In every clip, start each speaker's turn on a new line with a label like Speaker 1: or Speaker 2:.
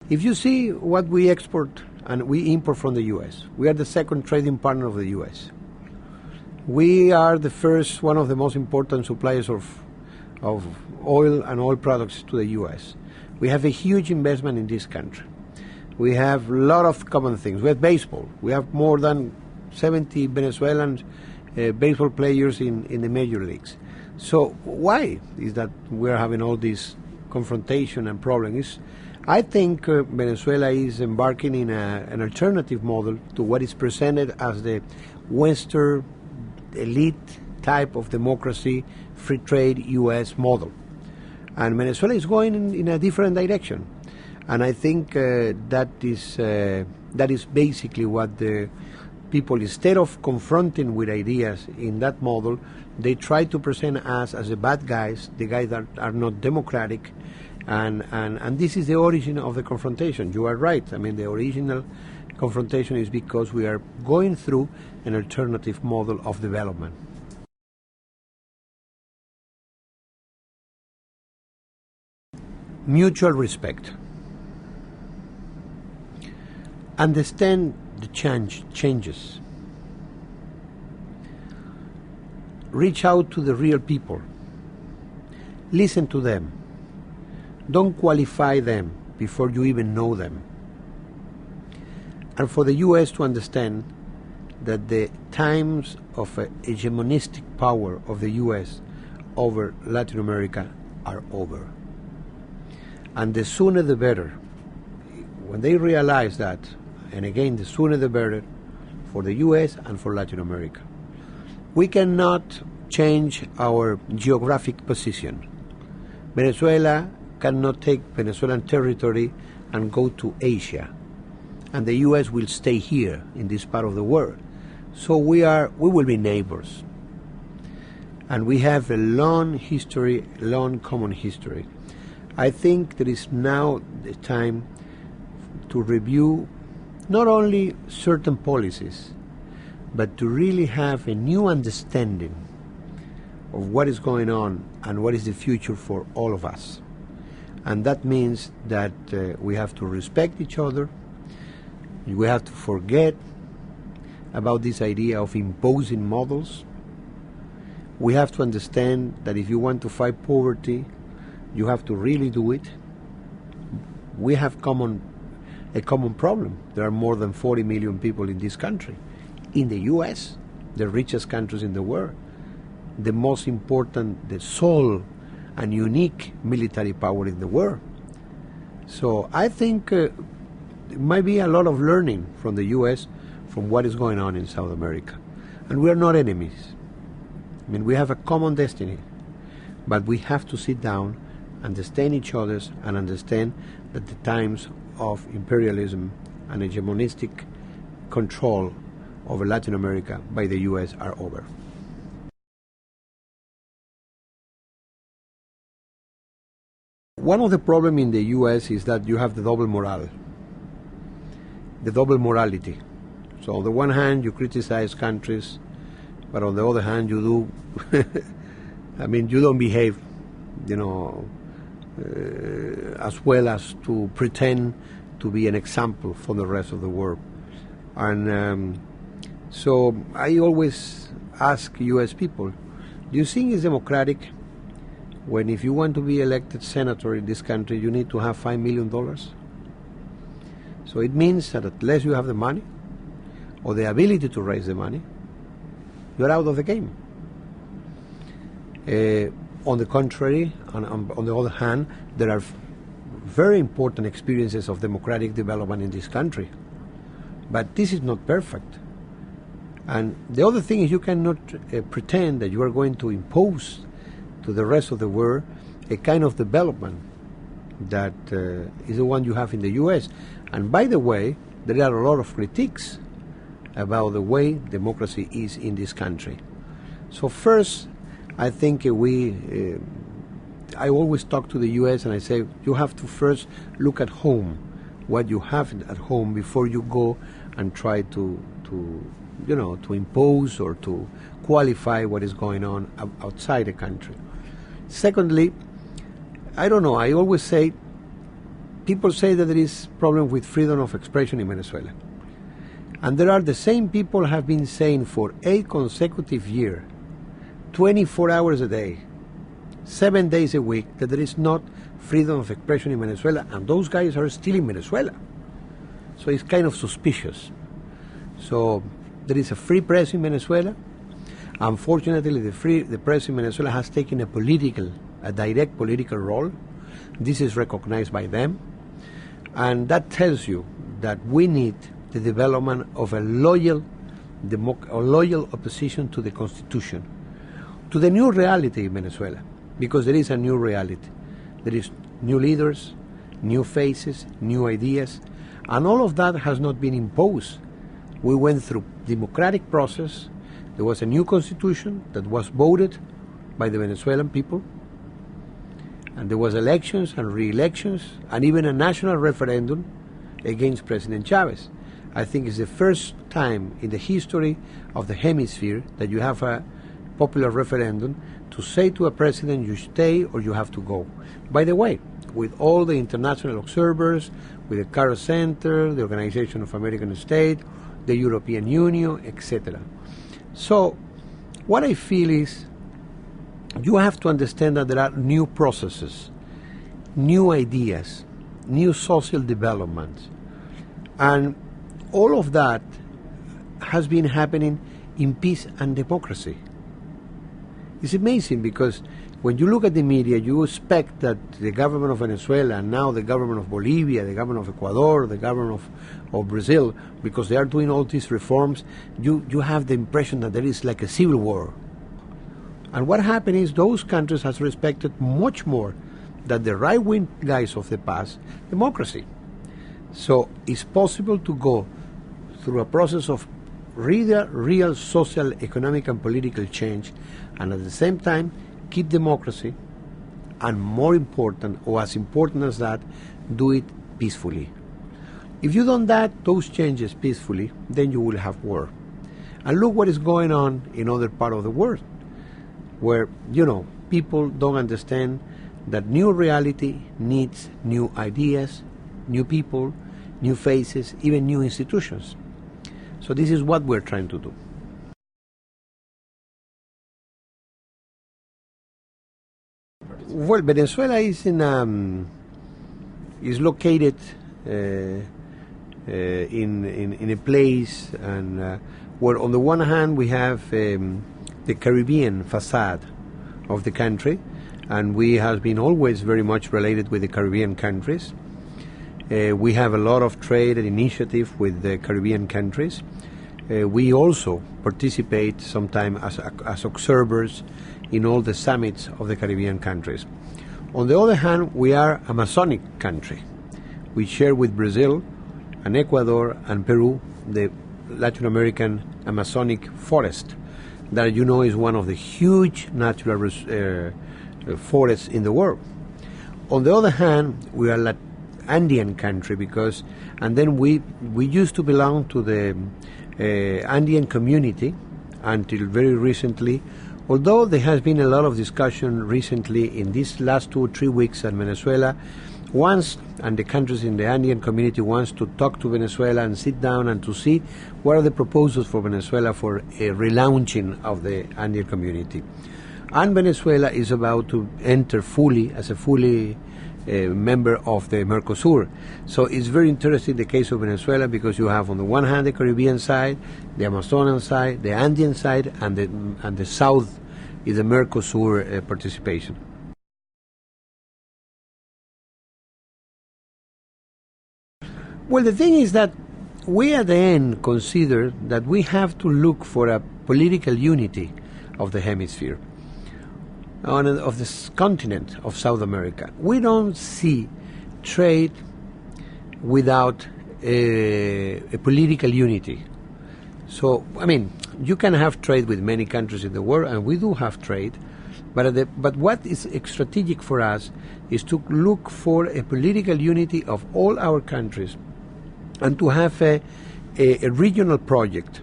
Speaker 1: If you see what we export and we import from the U.S., we are the second trading partner of the U.S. We are the first, one of the most important suppliers of oil and oil products to the U.S. We have a huge investment in this country. We have a lot of common things. We have baseball. We have more than 70 Venezuelan baseball players in the major leagues. So why is that we're having all this confrontation and problems? I think Venezuela is embarking in an alternative model to what is presented as the Western elite type of democracy, free trade U.S. model. And Venezuela is going in a different direction. And I think that is basically what the people, instead of confronting with ideas in that model, they try to present us as the bad guys, the guys that are not democratic, and this is the origin of the confrontation. You are right. I mean, the original confrontation is because we are going through an alternative model of development. Mutual respect. Understand the changes. Reach out to the real people. Listen to them. Don't qualify them before you even know them. And for the U.S. to understand that the times of hegemonistic power of the U.S. over Latin America are over. And the sooner the better. When they realize that, and again, the sooner the better for the U.S. and for Latin America. We cannot change our geographic position. Venezuela cannot take Venezuelan territory and go to Asia. And the U.S. will stay here in this part of the world. So we will be neighbors. And we have a long history, long common history. I think there is now the time to review not only certain policies, but to really have a new understanding of what is going on and what is the future for all of us. And that means that we have to respect each other. We have to forget about this idea of imposing models. We have to understand that if you want to fight poverty, you have to really do it. We have a common problem. There are more than 40 million people in this country. In the U.S., the richest countries in the world, the most important, the sole and unique military power in the world. So I think there might be a lot of learning from the U.S. from what is going on in South America. And we are not enemies. I mean, we have a common destiny, but we have to sit down, understand each other, and understand that the times of imperialism and hegemonistic control over Latin America by the U.S. are over. One of the problems in the U.S. is that you have the double morale, the double morality. So on the one hand, you criticize countries, but on the other hand, you do, I mean, you don't behave, as well as to pretend to be an example for the rest of the world. And so I always ask U.S. people, do you think it's democratic when if you want to be elected senator in this country, you need to have $5 million? So it means that unless you have the money or the ability to raise the money, you're out of the game. On the contrary, on the other hand, there are very important experiences of democratic development in this country. But this is not perfect. And the other thing is you cannot pretend that you are going to impose to the rest of the world a kind of development that is the one you have in the U.S. And by the way, there are a lot of critiques about the way democracy is in this country. So first, I think I always talk to the U.S. and I say, you have to first look at home, what you have at home before you go and try to impose or to qualify what is going on outside the country. Secondly, I don't know, I always say people say that there is problem with freedom of expression in Venezuela. And there are the same people have been saying for 8 consecutive years, 24 hours a day, 7 days a week, that there is not freedom of expression in Venezuela, and those guys are still in Venezuela. So it's kind of suspicious. So there is a free press in Venezuela. Unfortunately, the press in Venezuela has taken a direct political role. This is recognized by them. And that tells you that we need the development of a loyal opposition to the Constitution, to the new reality in Venezuela, because there is a new reality. There is new leaders, new faces, new ideas, and all of that has not been imposed. We went through democratic process. There was a new constitution that was voted by the Venezuelan people, and there was elections and re-elections and even a national referendum against President Chavez. I think it's the first time in the history of the hemisphere that you have a popular referendum to say to a president, you stay or you have to go. By the way, with all the international observers, with the Cairo Center, the Organization of American States, the European Union, etc. So what I feel is you have to understand that there are new processes, new ideas, new social developments, and all of that has been happening in peace and democracy. It's amazing because when you look at the media, you expect that the government of Venezuela, and now the government of Bolivia, the government of Ecuador, the government of Brazil, because they are doing all these reforms, you have the impression that there is like a civil war. And what happened is those countries has respected much more than the right-wing guys of the past, democracy. So it's possible to go through a process of real social, economic, and political change, and at the same time keep democracy, and more important, or as important as that, do it peacefully. If you don't do those changes peacefully, then you will have war. And look what is going on in other parts of the world, where, people don't understand that new reality needs new ideas, new people, new faces, even new institutions. So this is what we're trying to do. Well, Venezuela is is located in a place and where on the one hand we have the Caribbean facade of the country, and we have been always very much related with the Caribbean countries. We have a lot of trade and initiative with the Caribbean countries. We also participate sometimes as observers in all the summits of the Caribbean countries. On the other hand, we are a Amazonic country. We share with Brazil and Ecuador and Peru the Latin American Amazonic forest that is one of the huge natural forests in the world. On the other hand, we are Andean country and then we used to belong to the Andean community until very recently, although there has been a lot of discussion recently in these last 2 or 3 weeks in Venezuela, and the countries in the Andean community wants to talk to Venezuela and sit down and to see what are the proposals for Venezuela for a relaunching of the Andean community. And Venezuela is about to enter as a fully member of the Mercosur. So it's very interesting the case of Venezuela because you have on the one hand the Caribbean side, the Amazonian side, the Andean side, and the south is the Mercosur participation. Well, the thing is that we at the end consider that we have to look for a political unity of the hemisphere, of this continent of South America. We don't see trade without a political unity. So, you can have trade with many countries in the world, and we do have trade, but what is strategic for us is to look for a political unity of all our countries and to have a regional project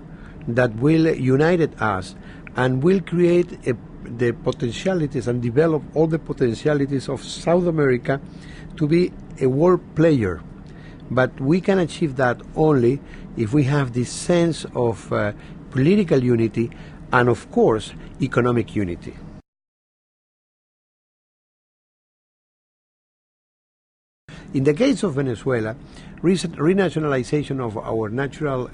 Speaker 1: that will unite us and will create the potentialities and develop all the potentialities of South America to be a world player. But we can achieve that only if we have this sense of political unity and, of course, economic unity. In the case of Venezuela, recent renationalization of our natural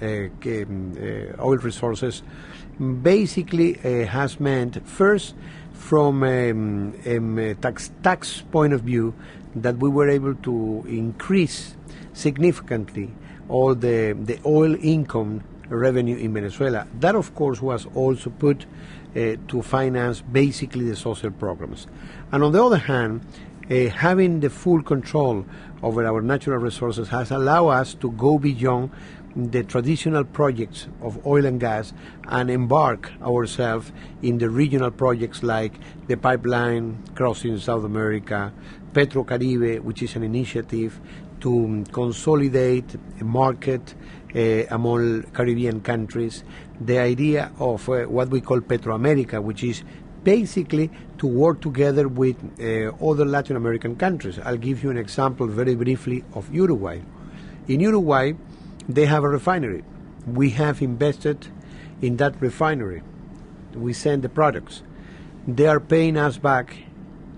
Speaker 1: oil resources basically has meant, first, from a tax point of view, that we were able to increase significantly all the oil income revenue in Venezuela. That, of course, was also put to finance basically the social programs. And on the other hand, having the full control over our natural resources has allowed us to go beyond the traditional projects of oil and gas and embark ourselves in the regional projects like the pipeline crossing South America, Petrocaribe, which is an initiative to consolidate a market among Caribbean countries, the idea of what we call Petroamerica, which is basically to work together with other Latin American countries. I'll give you an example very briefly of Uruguay. In Uruguay, they have a refinery. We have invested in that refinery. We send the products. They are paying us back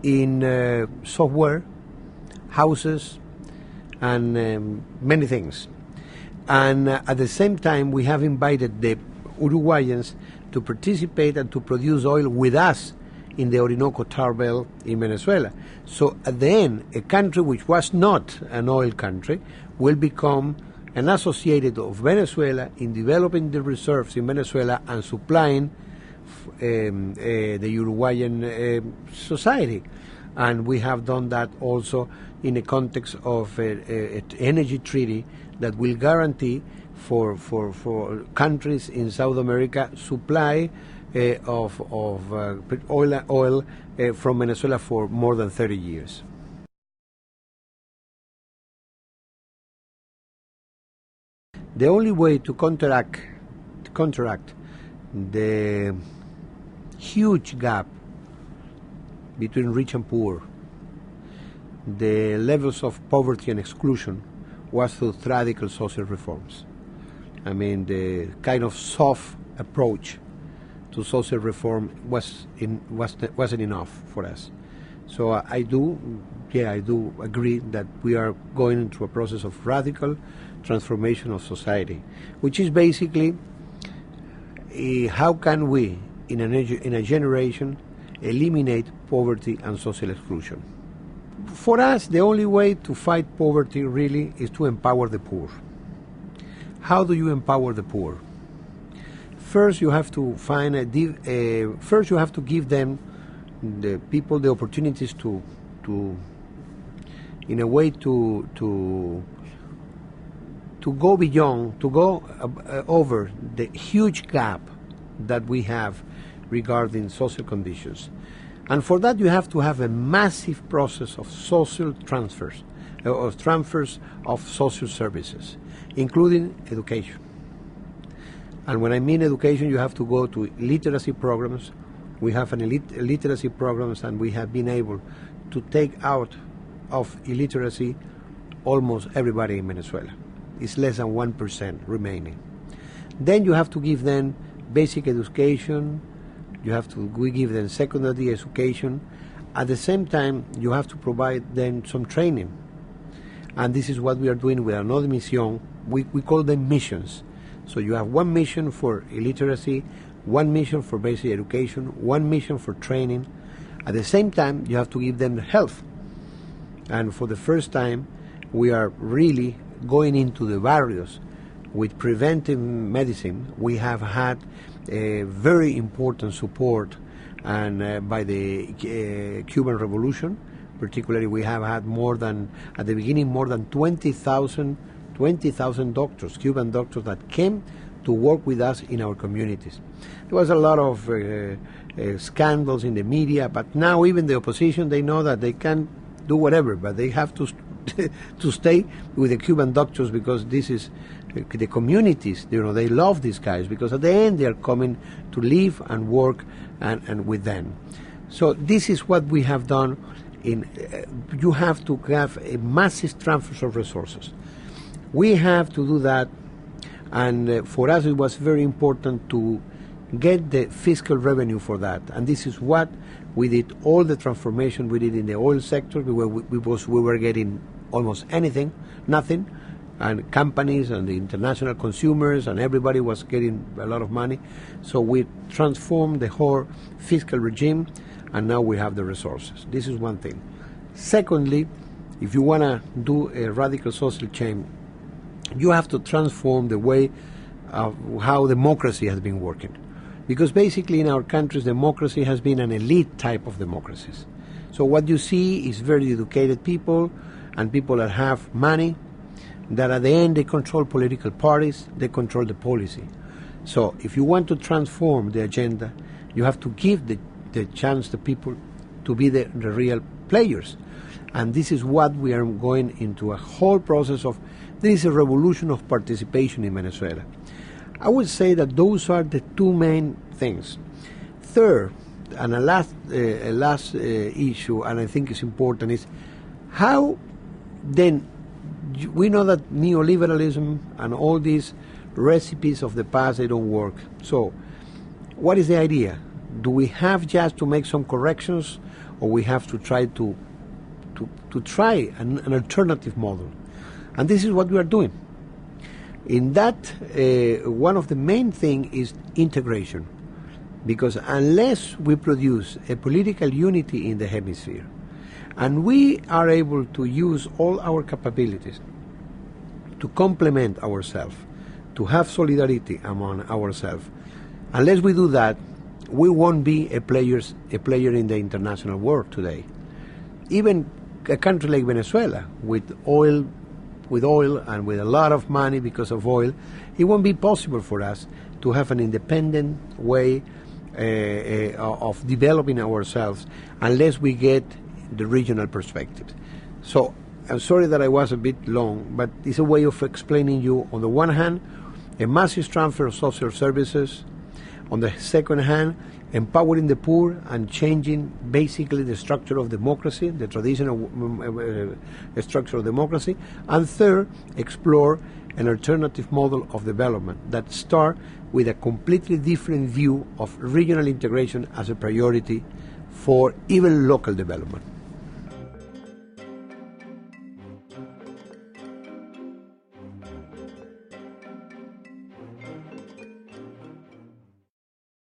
Speaker 1: in software, houses, and many things. And at the same time, we have invited the Uruguayans to participate and to produce oil with us in the Orinoco tar belt in Venezuela. So at the end, a country which was not an oil country will become an associated of Venezuela in developing the reserves in Venezuela and supplying the Uruguayan society. And we have done that also in the context of an energy treaty that will guarantee for countries in South America supply of oil from Venezuela for more than 30 years. The only way to counteract the huge gap between rich and poor, the levels of poverty and exclusion, was through radical social reforms. I mean, the kind of soft approach to social reform wasn't enough for us. So I do agree that we are going into a process of radical transformation of society, which is basically how can we, in a generation, eliminate poverty and social exclusion. For us, the only way to fight poverty really is to empower the poor. How do you empower the poor? First, you have to first you have to give them, the people, the opportunities to in a way to go beyond, to go over the huge gap that we have regarding social conditions. And for that, you have to have a massive process of social transfers, of social services, including education. And when I mean education, you have to go to literacy programs. We have literacy programs, and we have been able to take out of illiteracy almost everybody in Venezuela. It's less than 1% remaining. Then you have to give them basic education. We give them secondary education. At the same time, you have to provide them some training. And this is what we are doing with another mission. We call them missions. So you have one mission for illiteracy, one mission for basic education, one mission for training. At the same time, you have to give them health. And for the first time, we are really going into the barrios with preventive medicine. We have had a very important support and by the Cuban Revolution. Particularly, we have had at the beginning, more than 20,000 doctors, Cuban doctors, that came to work with us in our communities. There was a lot of scandals in the media, but now even the opposition, they know that they can do whatever, but they have to to stay with the Cuban doctors, because this is the communities, they love these guys, because at the end they are coming to live and work and with them. So this is what we have done you have to have a massive transfer of resources. We have to do that, and for us it was very important to get the fiscal revenue for that. And this is what we did, all the transformation we did in the oil sector, because we were getting almost nothing, and companies and the international consumers and everybody was getting a lot of money. So we transformed the whole fiscal regime, and now we have the resources. This is one thing. Secondly, if you want to do a radical social change, you have to transform the way of how democracy has been working. Because basically in our countries, democracy has been an elite type of democracies. So what you see is very educated people and people that have money, that at the end they control political parties, they control the policy. So if you want to transform the agenda, you have to give the chance to people to be the real players. And this is what we are going into, a whole process of. There is a revolution of participation in Venezuela. I would say that those are the two main things. Third, and a last issue, and I think it's important, is how then we know that neoliberalism and all these recipes of the past, they don't work. So what is the idea? Do we have just to make some corrections, or we have to try to try an alternative model? And this is what we are doing. In that, one of the main things is integration. Because unless we produce a political unity in the hemisphere, and we are able to use all our capabilities to complement ourselves, to have solidarity among ourselves, unless we do that, we won't be a player in the international world today. Even a country like Venezuela, with oil and with a lot of money because of oil, it won't be possible for us to have an independent way of developing ourselves unless we get the regional perspective. So I'm sorry that I was a bit long, but it's a way of explaining you, on the one hand, a massive transfer of social services, on the second hand, empowering the poor and changing basically the structure of democracy, the traditional structure of democracy, and third, explore an alternative model of development that start with a completely different view of regional integration as a priority for even local development.